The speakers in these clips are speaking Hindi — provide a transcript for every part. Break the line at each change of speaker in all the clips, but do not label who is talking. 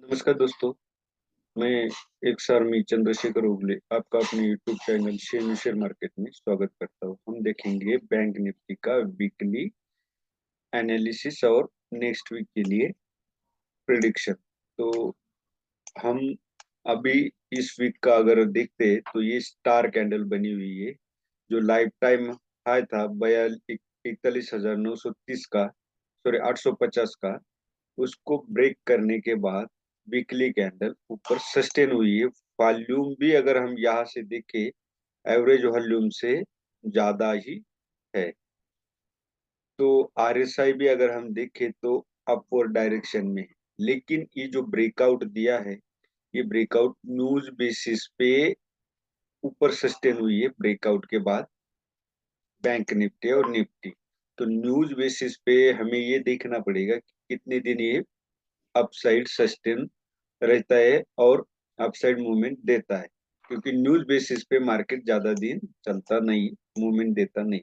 नमस्कार दोस्तों। मैं एक सारमी चंद्रशेखर उगले आपका अपने यूट्यूब चैनल शेयर मार्केट में स्वागत करता हूँ। हम देखेंगे बैंक निफ्टी का वीकली एनालिसिस और नेक्स्ट वीक के लिए प्रिडिक्शन। तो हम अभी इस वीक का अगर देखते हैं तो ये स्टार कैंडल बनी हुई है। जो लाइफ टाइम हाई था 41,930 का, सॉरी 850 का, उसको ब्रेक करने के बाद वीकली कैंडल ऊपर सस्टेन हुई है। वॉल्यूम भी अगर हम यहाँ से देखें एवरेज वॉल्यूम से ज्यादा ही है। तो आरएसआई भी अगर हम देखें तो अपवर्ड डायरेक्शन में है। लेकिन ये जो ब्रेकआउट दिया है, ये ब्रेकआउट न्यूज बेसिस पे ऊपर सस्टेन हुई है। ब्रेकआउट के बाद बैंक निफ्टी और निफ्टी, तो न्यूज बेसिस पे हमें ये देखना पड़ेगा कि कितने दिन ये अपसाइड सस्टेन रहता है और अपसाइड मूवमेंट देता है। क्योंकि न्यूज बेसिस पे मार्केट ज्यादा दिन चलता नहीं, मूवमेंट देता नहीं।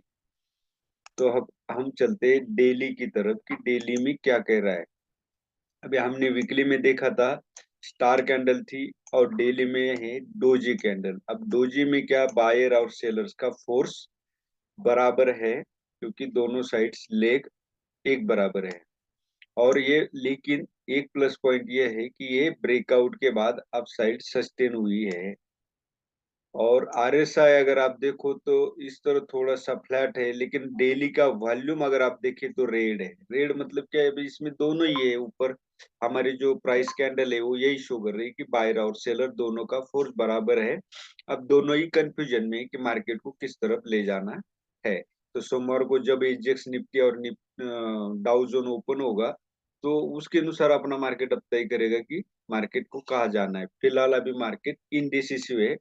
तो अब हम चलते हैं डेली की तरफ कि डेली में क्या कह रहा है। अभी हमने वीकली में देखा था स्टार कैंडल थी और डेली में है डोजी कैंडल। अब डोजी में क्या, बायर और सेलर्स का फोर्स बराबर है क्योंकि दोनों साइड्स लेग एक बराबर है। और ये लेकिन एक प्लस पॉइंट ये है कि ये ब्रेकआउट के बाद अपसाइड सस्टेन हुई है। और आरएसआई अगर आप देखो तो इस तरह थोड़ा सा फ्लैट है, लेकिन डेली का वॉल्यूम अगर आप देखें तो रेड है। रेड मतलब क्या है, अभी इसमें दोनों ही है। ऊपर हमारी जो प्राइस कैंडल है वो यही शो कर रही है कि बायर और सेलर दोनों का फोर्स बराबर है। अब दोनों ही कंफ्यूजन में है कि मार्केट को किस तरफ ले जाना है। तो सोमवार को जब एजेक्स निफ्टी और डाउ जोन ओपन होगा तो उसके अनुसार अपना मार्केट अब तय करेगा कि मार्केट को कहाँ जाना है। फिलहाल अभी मार्केट इनडिसिसिव है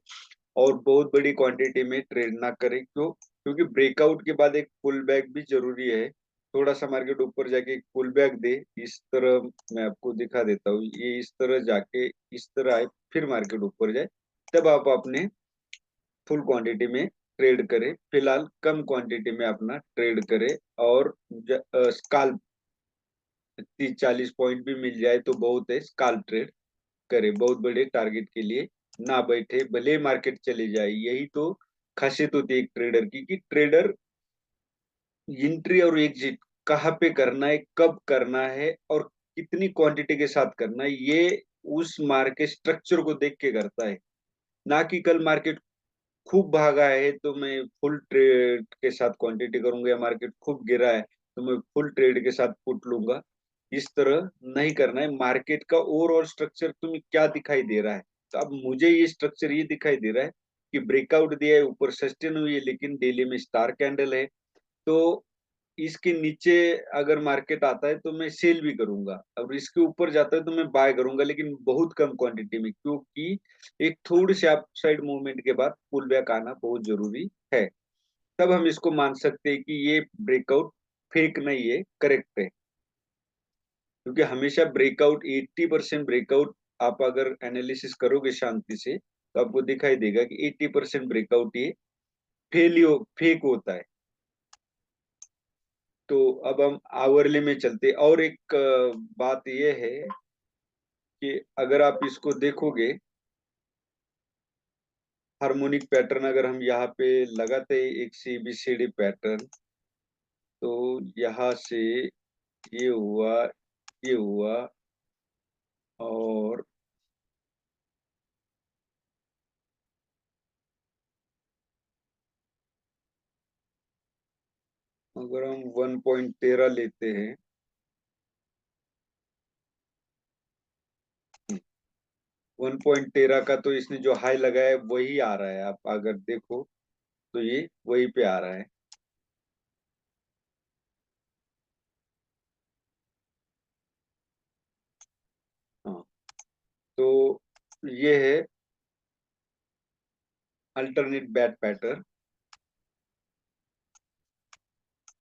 और बहुत बड़ी क्वांटिटी में ट्रेड ना करें। क्योंकि ब्रेकआउट के बाद एक पुल बैक भी जरूरी है। थोड़ा सा मार्केट ऊपर जाके एक पुल बैक दे, इस तरह मैं आपको दिखा देता हूँ। ये इस तरह जाके इस तरह आए, फिर मार्केट ऊपर जाए, तब आप अपने फुल क्वांटिटी में ट्रेड करें। फिलहाल कम क्वांटिटी में अपना ट्रेड करें। और स्काल्प 30-40 पॉइंट भी मिल जाए तो बहुत है, स्काल्प ट्रेड करे। बहुत बड़े टारगेट के लिए ना बैठे, भले मार्केट चले जाए। यही तो खासियत होती है एक ट्रेडर की कि ट्रेडर एंट्री और एग्जिट कहाँ पे करना है, कब करना है और कितनी क्वांटिटी के साथ करना है, ये उस मार्केट स्ट्रक्चर को देख के करता है। ना कि कल मार्केट खूब भागा है तो मैं फुल ट्रेड के साथ क्वांटिटी करूंगा, या मार्केट खूब गिरा है तो मैं फुल ट्रेड के साथ पुट लूंगा। इस तरह नहीं करना है। मार्केट का ओवरऑल स्ट्रक्चर तुम्हें क्या दिखाई दे रहा है। तो अब मुझे ये स्ट्रक्चर ये दिखाई दे रहा है कि ब्रेकआउट दिया है, ऊपर सस्टेन हुई है, लेकिन डेली में स्टार कैंडल है। तो इसके नीचे अगर मार्केट आता है तो मैं सेल भी करूंगा, अब इसके ऊपर जाता है तो मैं बाय करूंगा, लेकिन बहुत कम क्वांटिटी में। क्योंकि एक थोड़ी सी अपसाइड मूवमेंट के बाद पुल बैक आना बहुत जरूरी है। तब हम इसको मान सकते हैं कि ये ब्रेकआउट फेक नहीं है, करेक्ट है। क्योंकि हमेशा ब्रेकआउट 80% ब्रेकआउट, आप अगर एनालिसिस करोगे शांति से तो आपको दिखाई देगा कि 80% ब्रेकआउट ये फेक होता है। तो अब हम आवरली में चलते। और एक बात यह है कि अगर आप इसको देखोगे, हार्मोनिक पैटर्न अगर हम यहाँ पे लगाते हैं एक सीबीसीडी पैटर्न, तो यहाँ से ये हुआ, ये हुआ, और अगर हम 1.13 लेते हैं, 1.13 का तो इसने जो हाई लगाया है वही आ रहा है। आप अगर देखो तो ये वही पे आ रहा है। हाँ, तो ये है अल्टरनेट बैट पैटर्न।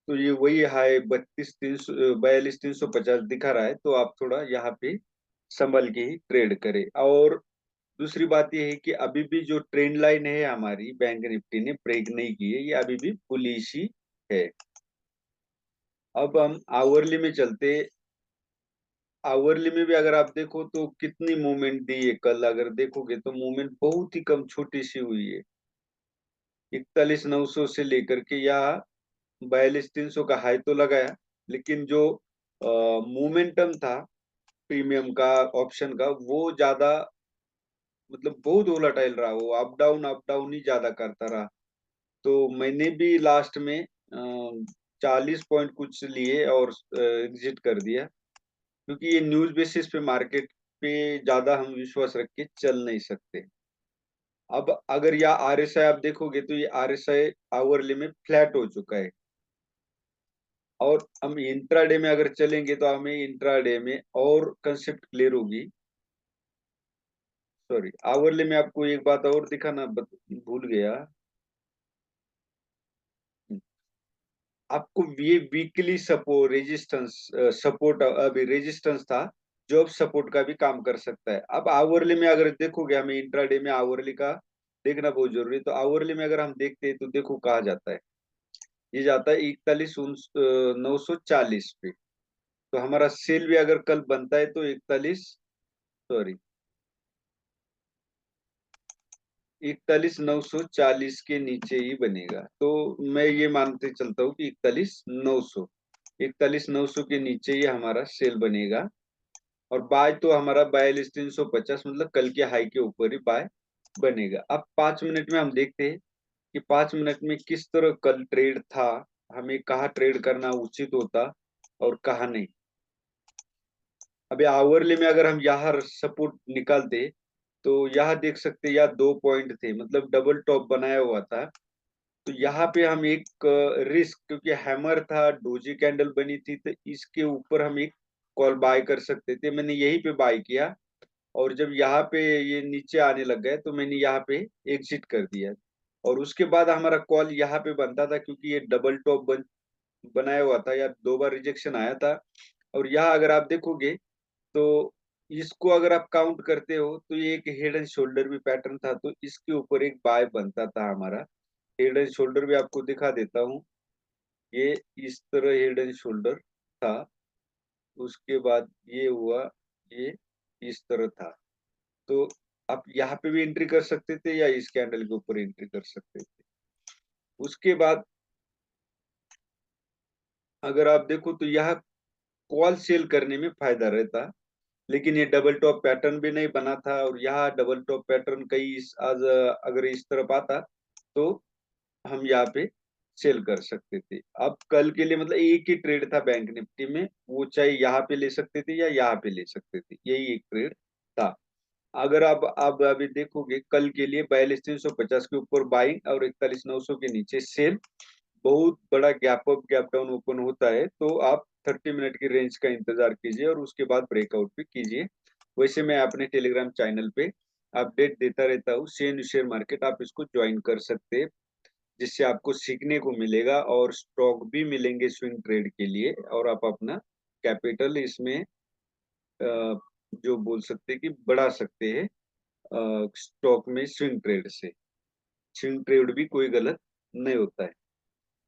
तो ये वही हाई 42,350 दिखा रहा है। तो आप थोड़ा यहाँ पे संभल के ही ट्रेड करें। और दूसरी बात ये है कि अभी भी जो ट्रेंड लाइन है हमारी, बैंक निफ्टी ने ब्रेक नहीं की है, ये अभी भी बुलिश ही है। अब हम आवरली में चलते। आवरली में भी अगर आप देखो तो कितनी मूवमेंट दी है, कल अगर देखोगे तो मूवमेंट बहुत ही कम छोटी सी हुई है। 41,900 से लेकर के या 42,300 का हाई तो लगाया, लेकिन जो मोमेंटम था प्रीमियम का, ऑप्शन का, वो ज्यादा मतलब बहुत वोलाटाइल रहा, वो अप डाउन ही ज्यादा करता रहा। तो मैंने भी लास्ट में 40 पॉइंट कुछ लिए और एग्जिट कर दिया, क्योंकि ये न्यूज बेसिस पे मार्केट पे ज्यादा हम विश्वास रख के चल नहीं सकते। अब अगर या आरएसआई आप देखोगे तो ये आरएसआई आवरली में फ्लैट हो चुका है, और हम इंट्राडे में अगर चलेंगे तो हमें इंट्राडे में और कंसेप्ट क्लियर होगी। सॉरी, आवरली में आपको एक बात और दिखाना भूल गया। आपको ये वीकली सपोर्ट रेजिस्टेंस, सपोर्ट अभी रेजिस्टेंस था, जो अब सपोर्ट का भी काम कर सकता है। अब आवरली में अगर देखोगे, हमें इंट्राडे में आवरली का देखना बहुत जरूरी है। तो आवरली में अगर हम देखते हैं तो देखो कहा जाता है, ये जाता है 41,940 पे। तो हमारा सेल भी अगर कल बनता है तो 41, सॉरी, 41,940 के नीचे ही बनेगा। तो मैं ये मानते चलता हूँ कि 41,900 के नीचे ही हमारा सेल बनेगा। और बाय तो हमारा 42,350, मतलब कल के हाई के ऊपर ही बाय बनेगा। अब 5 मिनट में हम देखते हैं कि 5 मिनट में किस तरह कल ट्रेड था, हमें कहाँ ट्रेड करना उचित होता और कहाँ नहीं। अभी आवरली में अगर हम यहाँ सपोर्ट निकालते तो यहाँ देख सकते, या 2 पॉइंट थे, मतलब डबल टॉप बनाया हुआ था। तो यहाँ पे हम एक रिस्क, क्योंकि हैमर था, डोजी कैंडल बनी थी, तो इसके ऊपर हम एक कॉल बाय कर सकते थे। मैंने यहीं पे बाय किया, और जब यहाँ पे ये नीचे आने लग गए तो मैंने यहाँ पे एग्जिट कर दिया। और उसके बाद हमारा कॉल यहाँ पे बनता था, क्योंकि ये डबल टॉप बनाया हुआ था, या 2 बार रिजेक्शन आया था। और यहाँ अगर आप देखोगे तो इसको अगर आप काउंट करते हो तो ये एक हेड एंड शोल्डर भी पैटर्न था, तो इसके ऊपर एक बाय बनता था हमारा। हेड एंड शोल्डर भी आपको दिखा देता हूँ, ये इस तरह हेड एंड शोल्डर था। उसके बाद ये हुआ, ये इस तरह था। तो आप यहाँ पे भी एंट्री कर सकते थे, या इस कैंडल के ऊपर एंट्री कर सकते थे। उसके बाद अगर आप देखो तो यह कॉल सेल करने में फायदा रहता, लेकिन ये डबल टॉप पैटर्न भी नहीं बना था। और यहाँ डबल टॉप पैटर्न कई आज अगर इस तरफ आता तो हम यहाँ पे सेल कर सकते थे। अब कल के लिए मतलब एक ही ट्रेड था बैंक निफ्टी में, वो चाहे यहाँ पे ले सकते थे या यहाँ पे ले सकते थे, यही एक ट्रेड था। अगर आप अभी देखोगे कल के लिए 42,350 के ऊपर बाइंग और 41,900 के नीचे सेल, बहुत बड़ा gap up gap down open होता है, तो आप 30 मिनट की रेंज का इंतजार कीजिए और उसके बाद ब्रेकआउट भी कीजिए। वैसे मैं अपने टेलीग्राम चैनल पे अपडेट देता रहता हूँ, शेयर शेयर मार्केट, आप इसको ज्वाइन कर सकते हैं, जिससे आपको सीखने को मिलेगा और स्टॉक भी मिलेंगे स्विंग ट्रेड के लिए, और आप अपना कैपिटल इसमें जो बोल सकते हैं कि बढ़ा सकते हैं स्टॉक में स्विंग ट्रेड से। स्विंग ट्रेड भी कोई गलत नहीं होता है।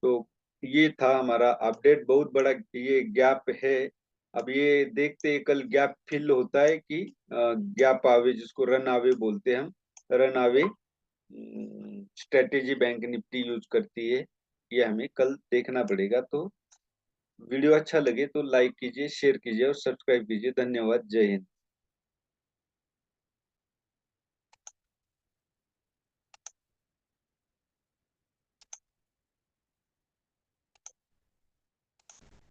तो ये था हमारा अपडेट, बहुत बड़ा ये गैप है। अब ये देखते हैं कल गैप फिल होता है कि गैप आवे, जिसको रन आवे बोलते हैं हम, रन आवे स्ट्रेटेजी बैंक निफ्टी यूज करती है। ये हमें कल देखना पड़ेगा। तो वीडियो अच्छा लगे तो लाइक कीजिए, शेयर कीजिए और सब्सक्राइब कीजिए। धन्यवाद, जय हिंद।